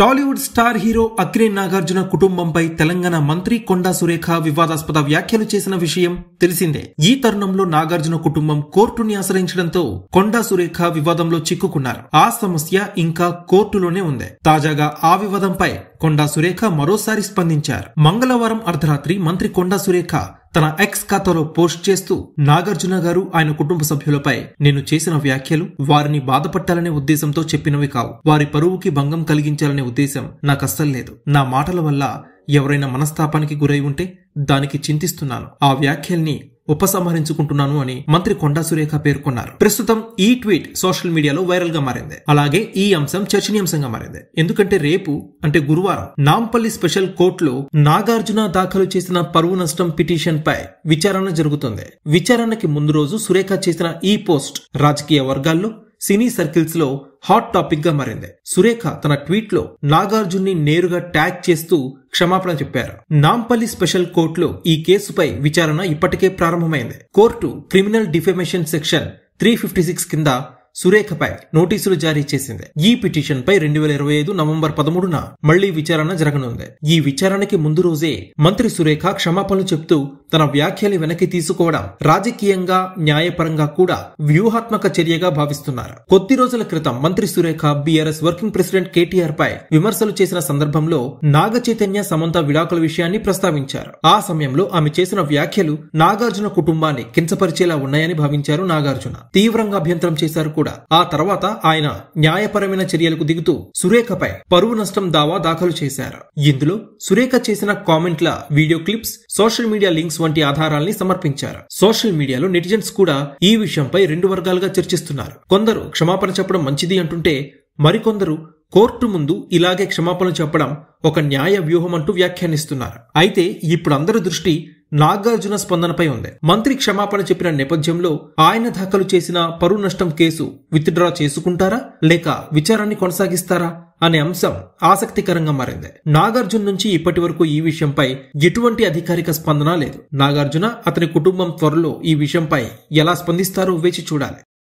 Tollywood star hero Akkineni Nagarjuna కుటుంబంపై తెలంగాణ మంత్రి కొండా సురేఖ వివాదాస్పద వ్యాఖ్యలు చేసిన విషయం తెలిసిందే. ఈ తరుణంలో నాగార్జున కుటుంబం కోర్టుని ఆశ్రయించడంతో కొండా సురేఖ వివాదంలో చిక్కుకున్నారు. ఆ సమస్య ఇంకా కోర్టులోనే ఉంది. తాజాగా ఆ వివాదంపై కొండా సురేఖ మరోసారి స్పందించారు. మంగళవారం అర్ధరాత్రి మంత్రి కొండా సురేఖ తన ఎక్స్ ఖాతాలో పోస్ట్ చేస్తూ, నాగార్జున గారు ఆయన కుటుంబ సభ్యులపై నేను చేసిన వ్యాఖ్యలు వారిని బాధపట్టాలనే ఉద్దేశంతో చెప్పినవి కావు. వారి పరువుకి భంగం కలిగించాలనే ఉద్దేశం నాకస్సలు లేదు. నా మాటల వల్ల ఎవరైనా మనస్తాపానికి గురై ఉంటే దానికి చింతిస్తున్నాను. ఆ వ్యాఖ్యల్ని ఉపసంహరించుకుంటున్నాను అని మంత్రి కొండా సురేఖ పేర్కొన్నారు. ప్రస్తుతం ఈ ట్వీట్ సోషల్ మీడియాలో వైరల్ గా మారింది. అలాగే ఈ అంశం చర్చనీయాంశంగా మారింది. ఎందుకంటే రేపు అంటే గురువారం నాంపల్లి స్పెషల్ కోర్టులో నాగార్జున దాఖలు చేసిన పరువు నష్టం పిటిషన్ పై విచారణ జరుగుతుంది. విచారణకి ముందు రోజు సురేఖ చేసిన ఈ పోస్ట్ రాజకీయ వర్గాల్లో, సినీ సర్కిల్స్ లో హాట్ టాపిక్ గా మారింది. సురేఖ తన ట్వీట్ లో నాగార్జున్ని నేరుగా ట్యాగ్ చేస్తూ క్షమాపణ చెప్పారు. నాంపల్లి స్పెషల్ కోర్టులో ఈ కేసుపై విచారణ ఇప్పటికే ప్రారంభమైంది. కోర్టు క్రిమినల్ డిఫెమేషన్ సెక్షన్ 356 కింద సురేఖపై నోటీసులు జారీ చేసింది. ఈ పిటిషన్ పై 2025 నవంబర్ 13న మళ్లీ విచారణ జరగనుంది. ఈ విచారణకి ముందు రోజే మంత్రి సురేఖ క్షమాపణలు చెప్తూ తన వ్యాఖ్యలు వెనక్కి తీసుకోవడం రాజకీయంగా, న్యాయపరంగా కూడా వ్యూహాత్మక చర్యగా భావిస్తున్నారు. కొద్ది రోజుల క్రితం మంత్రి Surekha BRS working president KTR పై విమర్శలు చేసిన సందర్భంలో నాగ చైతన్య, సమంత విడాకుల విషయాన్ని ప్రస్తావించారు. ఆ సమయంలో ఆమె చేసిన వ్యాఖ్యలు నాగార్జున కుటుంబాన్ని కించపరిచేలా ఉన్నాయని భావించారు నాగార్జున. తీవ్రంగా అభ్యంతరం చేశారు కూడా. ఆ తర్వాత ఆయన న్యాయపరమైన చర్యలకు దిగుతూ సురేఖపై పరువు నష్టం దావా దాఖలు చేశారు. ఇందులో సురేఖ చేసిన కామెంట్ల video clips, social media links వంటి ఆధారాల్ని సమర్పించారు. సోషల్ మీడియాలో నెటిజన్స్ కూడా ఈ విషయంపై రెండు వర్గాలుగా చర్చిస్తున్నారు. కొందరు క్షమాపణ చెప్పడం మంచిది అంటుంటే, మరికొందరు కోర్టు ముందు ఇలాగే క్షమాపణలు చెప్పడం ఒక న్యాయ వ్యూహం అంటూ వ్యాఖ్యానిస్తున్నారు. అయితే ఇప్పుడు అందరి దృష్టి నాగార్జున స్పందనపై ఉంది. మంత్రి క్షమాపణ చెప్పిన నేపథ్యంలో ఆయన దాఖలు చేసిన పరువు నష్టం కేసు విత్డ్రా చేసుకుంటారా లేక విచారాన్ని కొనసాగిస్తారా అనే అంశం ఆసక్తికరంగా మారింది. నాగార్జున నుంచి ఇప్పటి వరకు ఈ విషయంపై ఎటువంటి అధికారిక స్పందన లేదు. నాగార్జున, అతని కుటుంబం త్వరలో ఈ విషయంపై ఎలా స్పందిస్తారో వేచి చూడాలి.